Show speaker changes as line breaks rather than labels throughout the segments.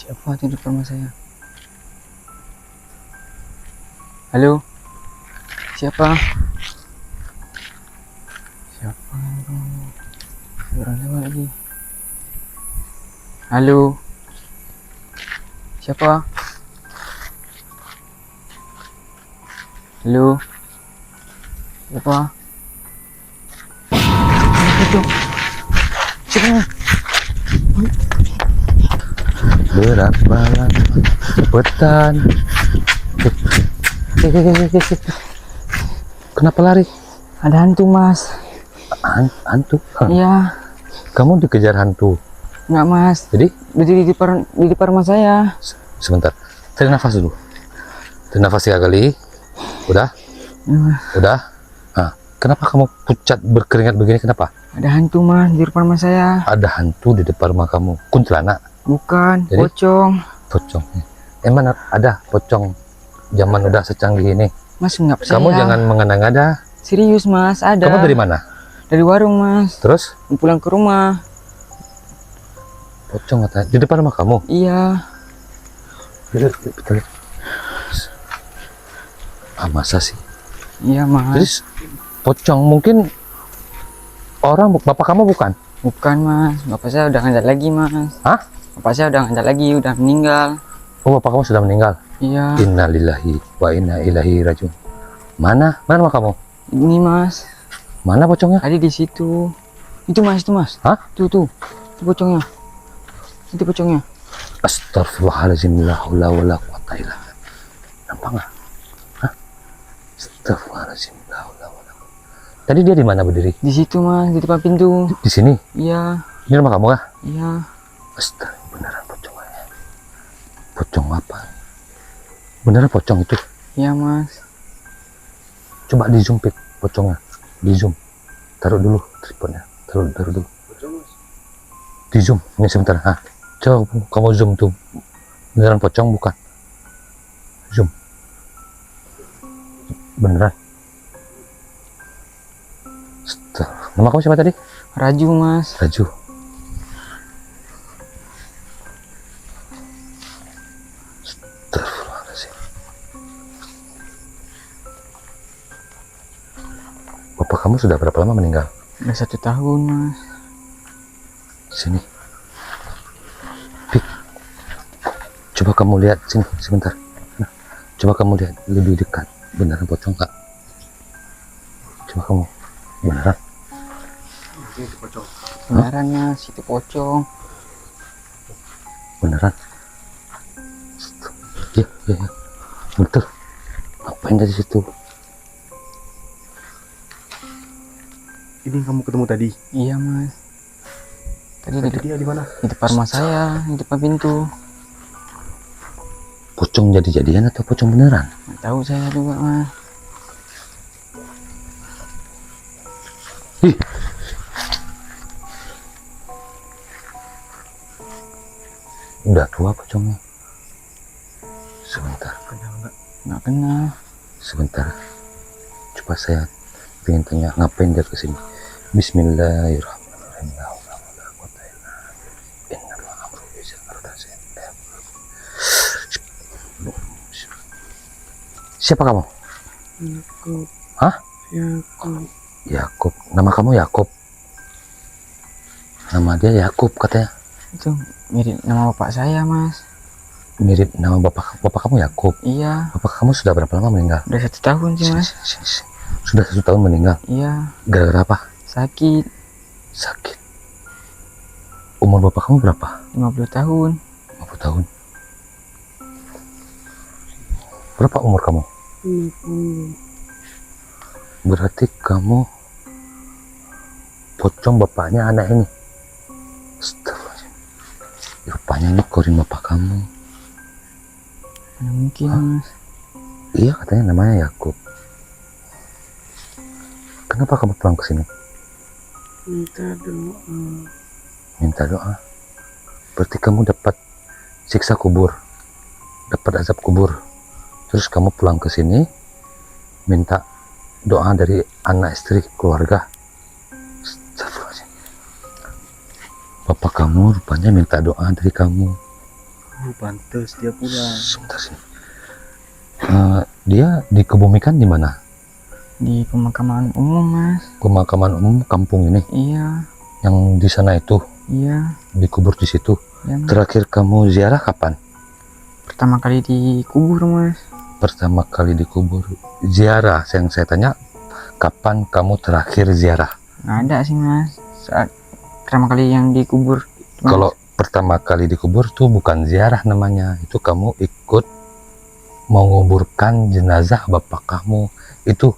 Siapa tuh di depan rumah saya? Halo? Siapa? Siapa itu? Orang lewat lagi. Halo? Siapa? Halo? Siapa? Itu. Siapa?
Berat balan cepetan. Kenapa lari?
Ada hantu, Mas.
Hantu?
Iya.
Kamu dikejar hantu?
Enggak, Mas.
Jadi?
Di depan rumah saya.
Sebentar, tarik nafas dulu. Tarik nafas 3 kali. Udah? Udah? Nah, kenapa kamu pucat berkeringat begini? Kenapa?
Ada hantu, Mas, di depan rumah saya.
Ada hantu di depan rumah kamu. Kuntilanak?
Bukan,
Jadi?
pocong.
Pocong. Emang ada pocong zaman udah secanggih ini?
Mas, enggak percaya.
Kamu jangan mengada-ngada.
Serius, Mas, ada.
Kamu dari mana?
Dari warung, Mas.
Terus?
Pulang ke rumah.
Pocong katanya di depan rumah kamu?
Iya.
Betul. Ah, masa sih?
Iya, Mas.
Terus pocong mungkin orang bapak kamu bukan?
Bukan, Mas. Bapak saya udah nggak ada lagi, Mas.
Hah?
Bapak saya udah nggak ada lagi, udah meninggal.
Oh, bapak kamu sudah meninggal.
Iya.
Innalillahi wa inna ilaihi rajiun. Mana rumah kamu?
Ini, Mas.
Mana pocongnya?
Tadi di situ. Itu, Mas, itu, Mas.
Hah?
Tuh. Itu pocongnya. Itu pocongnya.
Astagfirullahaladzim, la haula wala quwata illa billah. Nampak nggak? Hah? Astagfirullahaladzim, la haula wala quwata. Tadi dia di mana berdiri?
Di situ, Mas, di depan pintu.
Di sini?
Iya.
Ini rumah kamu kah?
Iya.
Astaga, beneran pocongnya. Pocong apa? Beneran pocong itu?
Iya, Mas.
Coba di zoom pocongnya. Di zoom. Taruh dulu tripodnya. Taruh dulu. Di zoom. Ini sebentar. Ah, coba kamu zoom tuh. Beneran pocong bukan? Zoom. Beneran. Astaga. Nama kamu siapa tadi?
Raju, Mas.
Raju. Astagfirullahaladzim. Bapak kamu sudah berapa lama meninggal?
Udah 1 tahun, Mas.
Sini. Pik. Coba kamu lihat sini sebentar. Nah, coba kamu lihat lebih dekat. Beneran pocong kak? Coba kamu. Beneran?
Itu pocong. Beneran, Mas. Itu pocong.
Beneran? Iya. Betul. Ngapain dari situ?
Ini kamu ketemu tadi?
Iya, Mas. Tadi
Dia di mana?
di depan rumah saya, di depan pintu.
Pocong jadi-jadian atau pocong beneran?
Nggak tahu saya juga, Mas.
Ih. Udah tua pocongnya. Sebentar.
Kenal nggak?
Nggak kenal.
Sebentar. Coba saya pengen tanya ngapain dia kesini. Bismillahirrahmanirrahim. La haula wala quwwata illa billah. Innamal amru idza arada syai'an. Siapa kamu?
Yakub.
Hah?
Yakub.
Yakub. Nama kamu Yakub? Nama dia Yakub katanya.
Itu mirip nama bapak saya, Mas.
Mirip nama bapak kamu Yakub.
Iya.
Bapak kamu sudah berapa lama meninggal?
Udah 1 tahun sih, Mas.
Sini. Sudah 1 tahun meninggal.
Iya.
Gara-gara apa?
Sakit.
Sakit. Umur bapak kamu berapa?
50 tahun.
50 tahun. Berapa umur kamu?
50.
Berarti kamu pocong bapaknya anak ini. Astagfirullahaladzim. Rupanya ini korin bapak kamu.
Mana mungkin,
Hah?
Mas.
Iya katanya namanya Yakub. Kenapa kamu pulang ke sini?
Minta doa.
Minta doa. Berarti kamu dapat siksa kubur, dapat azab kubur. Terus kamu pulang ke sini minta doa dari anak istri keluarga. Astagfirullahaladzim. Bapak kamu rupanya minta doa dari kamu.
pantes dia pulang.
Sebentar sini. Dia dikebumikan di mana?
Di pemakaman umum, Mas.
Pemakaman umum kampung ini.
Iya,
Yang di sana itu
iya.
dikubur di situ.
Ya, Mas.
Terakhir kamu ziarah kapan?
Pertama kali dikubur, Mas.
Pertama kali dikubur. Ziarah, yang saya tanya, kapan kamu terakhir ziarah?
Nggak ada sih, Mas. Saat pertama kali yang dikubur. Mas.
Kalau pertama kali dikubur tuh bukan ziarah namanya, itu kamu ikut menguburkan jenazah bapak kamu. Itu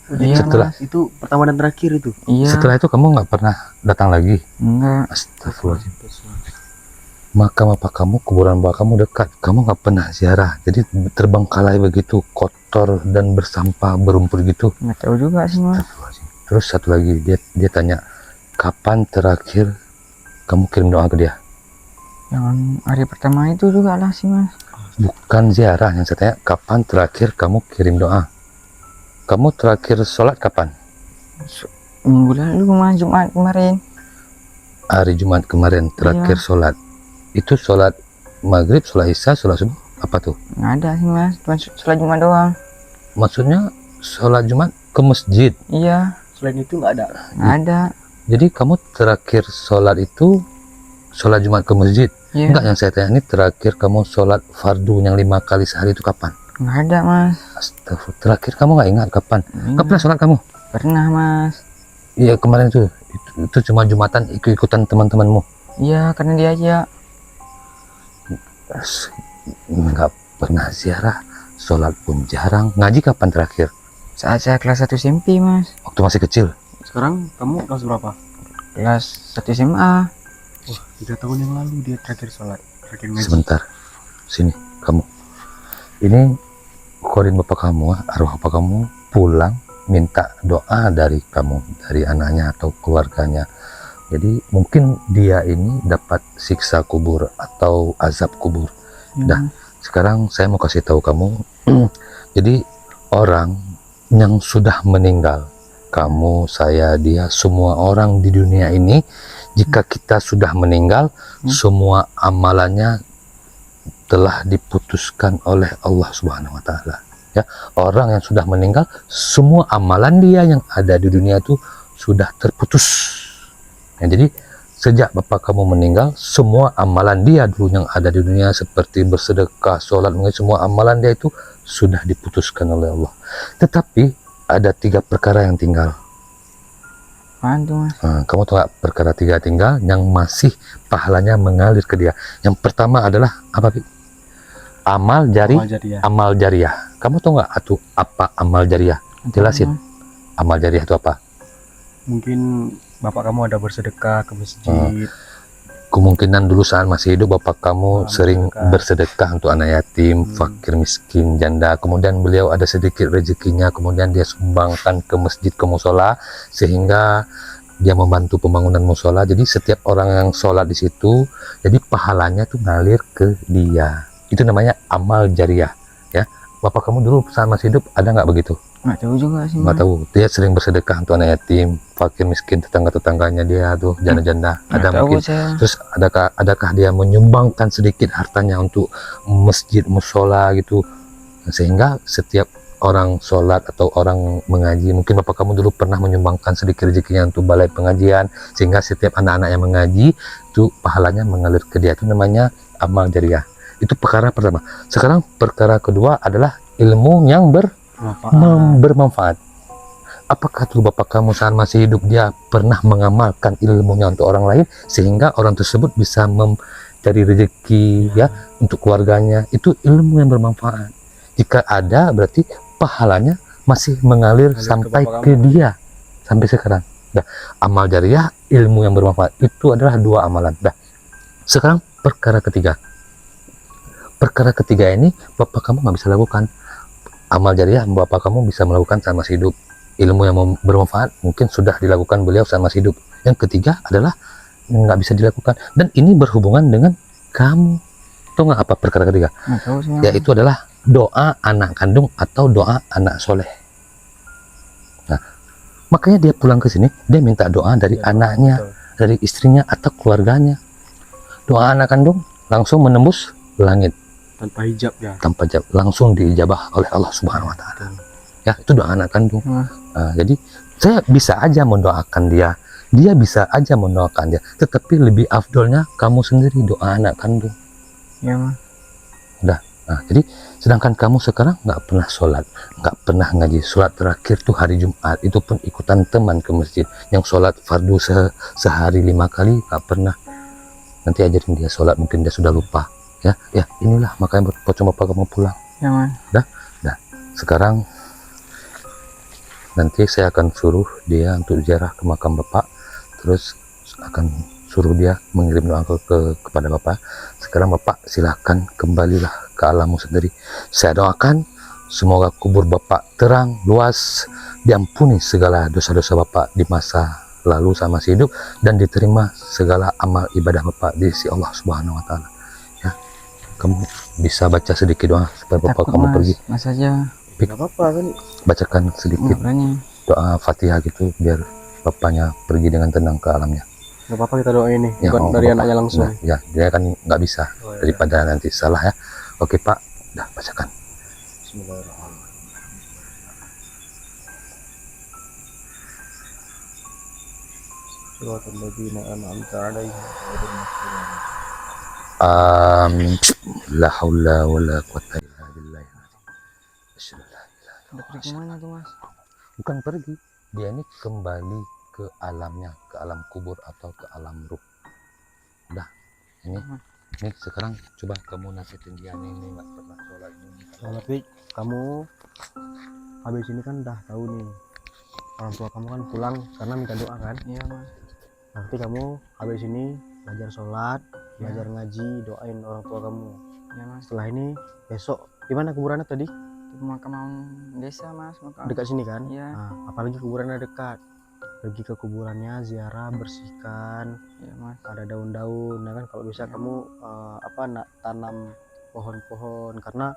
Iya,
setelah
Mas.
Itu pertama dan terakhir itu.
Iya.
setelah itu kamu nggak pernah datang lagi.
Enggak.
Astagfirullahaladzim. Makam bapak kamu, kuburan bapak kamu dekat, kamu nggak pernah ziarah, jadi terbengkalai begitu, kotor dan bersampah, berumput gitu.
Nggak tahu juga sih, Mas.
Astagfirullahaladzim. Terus satu lagi, dia tanya, kapan terakhir kamu kirim doa ke dia?
Yang hari pertama itu juga lah sih, Mas.
Bukan ziarah, yang saya tanya, kapan terakhir kamu kirim doa? Kamu terakhir sholat kapan?
Minggu lalu, Mas. Jumat kemarin.
Hari Jumat kemarin terakhir
Iya.
sholat. Itu sholat maghrib, sholat isya, sholat subuh, apa tuh?
Nggak ada sih, Mas. Cuma sholat Jumat doang.
Maksudnya sholat Jumat ke masjid.
Iya,
Selain itu nggak ada.
nggak ada.
Jadi kamu terakhir sholat itu sholat Jumat ke masjid?
Iya.
Enggak, yang saya tanya ini terakhir kamu sholat fardu yang 5 kali sehari itu kapan?
Nggak ada, Mas.
Astagfirullah, terakhir kamu nggak ingat kapan? Nggak
Nggak
pernah sholat kamu?
pernah, Mas.
Iya kemarin itu cuma Jumatan ikut-ikutan teman-temanmu.
Iya, karena dia aja.
Nggak pernah ziarah, sholat pun jarang. Ngaji kapan terakhir?
Saat saya kelas 1 SMP, Mas.
Waktu masih kecil.
Sekarang kamu kelas berapa?
Kelas 1 SMA.
Wah, 3 tahun yang lalu dia terakhir sholat, terakhir ngaji.
Sebentar, sini kamu. Ini korin bapak kamu, arwah bapak kamu pulang minta doa dari kamu, dari anaknya atau keluarganya. Jadi mungkin dia ini dapat siksa kubur atau azab kubur.
Ya,
Dah, sekarang saya mau kasih tahu kamu. Jadi orang yang sudah meninggal, kamu, saya, dia, semua orang di dunia ini, jika kita sudah meninggal, semua amalannya telah diputuskan oleh Allah Subhanahu wa Ta'ala. Ya, orang yang sudah meninggal, semua amalan dia yang ada di dunia itu sudah terputus. Ya, jadi sejak bapak kamu meninggal, semua amalan dia dulu yang ada di dunia seperti bersedekah, sholat, semua amalan dia itu sudah diputuskan oleh Allah. Tetapi ada 3 perkara yang tinggal.
apaan tuh, Mas?
Kamu tahu nggak perkara 3 tinggal yang masih pahalanya mengalir ke dia? Yang pertama adalah apa, Pi? Amal
Jariah.
amal jariah. Kamu tahu nggak apa amal jariah? Jelasin. Amal jariah itu apa?
Mungkin bapak kamu ada bersedekah ke masjid.
Kemungkinan dulu saat masih hidup bapak kamu sering
bersedekah.
bersedekah untuk anak yatim, fakir, miskin, janda. Kemudian beliau ada sedikit rezekinya, kemudian dia sumbangkan ke masjid, ke musola, sehingga dia membantu pembangunan musola. Jadi setiap orang yang sholat di situ, jadi pahalanya tuh ngalir ke dia. Itu namanya amal jariah. Ya, bapak kamu dulu saat masih hidup ada nggak begitu?
Nggak tahu juga sih,
Nggak
Mas.
tahu. Dia sering bersedekah untuk anak yatim, fakir, miskin, tetangga-tetangganya dia tuh, janda-janda.
Nggak
Ada
tahu
mungkin.
saya.
Terus adakah dia menyumbangkan sedikit hartanya untuk masjid, musola gitu, sehingga setiap orang sholat atau orang mengaji, mungkin bapak kamu dulu pernah menyumbangkan sedikit rezekinya untuk balai pengajian, sehingga setiap anak-anak yang mengaji itu pahalanya mengalir ke dia. Itu namanya amal jariah. Itu perkara pertama. Sekarang perkara kedua adalah ilmu yang bermanfaat. Apakah tuh bapak kamu saat masih hidup dia pernah mengamalkan ilmunya untuk orang lain sehingga orang tersebut bisa mencari rezeki ya untuk keluarganya? Itu ilmu yang bermanfaat. Jika ada berarti pahalanya masih mengalir sampai ke dia sampai sekarang. Nah, amal jariah, ilmu yang bermanfaat itu adalah 2 amalan. Nah, sekarang perkara ketiga. Perkara ketiga ini bapak kamu nggak bisa lakukan. Amal jariah bapak kamu bisa melakukan saat masih hidup. Ilmu yang bermanfaat mungkin sudah dilakukan beliau saat masih hidup. Yang ketiga adalah nggak bisa dilakukan. Dan ini berhubungan dengan kamu. Tahu nggak apa perkara ketiga?
Nggak tahu sih, Mas.
Yaitu adalah doa anak kandung atau doa anak soleh. Nah, makanya dia pulang ke sini, dia minta doa dari anaknya, dari istrinya atau keluarganya. Doa anak kandung langsung menembus langit
Tanpa hijab ya.
tanpa langsung diijabah oleh Allah Subhanahu wa taala. Ya, itu doa anak kandung. Jadi saya bisa aja mendoakan dia, dia bisa aja mendoakan dia, tetapi lebih afdolnya kamu sendiri doa anak kandung.
Ya mas.
Nah, jadi sedangkan kamu sekarang nggak pernah sholat, nggak pernah ngaji. Sholat terakhir tuh hari Jumat, itu pun ikutan teman ke masjid. Yang sholat fardu sehari 5 kali nggak pernah. Nanti ajarin dia sholat, mungkin dia sudah lupa. Ya, inilah makanya pocong bapak kamu pulang.
Ya mas.
Sekarang nanti saya akan suruh dia untuk ziarah ke makam bapak, terus akan suruh dia mengirim doa kepada bapak. Sekarang bapak silahkan kembalilah ke alammu sendiri. Saya doakan semoga kubur bapak terang, luas, diampuni segala dosa-dosa bapak di masa lalu sama masih hidup, dan diterima segala amal ibadah bapak di sisi Allah Subhanahu wa taala. Ya, kamu bisa baca sedikit doa supaya bapak
Takut,
kamu
mas.
pergi.
Mas aja.
Gak apa-apa kan.
Bacakan sedikit
Nggak berani.
doa Fatihah gitu biar bapaknya pergi dengan tenang ke alamnya.
Gak apa-apa kita doain nih.
Ya,
Bukan dari
Bapak.
anaknya langsung.
Nah, ya, dia kan nggak bisa
Oh, ya.
daripada nanti salah ya. Oke Pak, dah bacakan.
Bismillahirrahmanirrahim. Suratul ladzina an'amta 'alaihim ghairil maghdubi 'alaihim.
La haula wala quwata illa billah. Asyhadu an la ilaha
Udah
illallah.
pergi kemana tuh mas?
Bukan pergi, dia ini kembali ke alamnya, ke alam kubur atau ke alam ruh. Udah, ini sekarang coba kamu nasihatin dia nih nggak pernah sholat ini.
Nah, tapi kamu habis ini kan udah tahu nih orang tua kamu kan pulang karena minta doa kan.
Iya mas.
Nanti kamu habis ini belajar sholat, belajar ngaji, doain orang tua kamu.
Iya mas.
Setelah ini besok di mana kuburannya tadi?
Di pemakaman desa mas. Makam.
Dekat sini kan?
Iya.
Nah, apalagi kuburannya dekat. Pergi ke kuburannya, ziarah, bersihkan.
Iya mas.
Ada daun-daun, nah kan kalau bisa
Ya.
kamu tanam pohon-pohon karena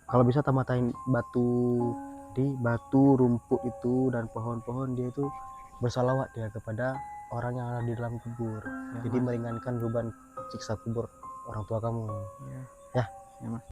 kalau bisa tamatain batu, rumput itu dan pohon-pohon, dia itu bersalawat dia kepada orang yang ada di dalam kubur.
Ya,
Jadi
mas.
meringankan beban siksa kubur orang tua kamu.
Iya.
Ya.
Ya mas.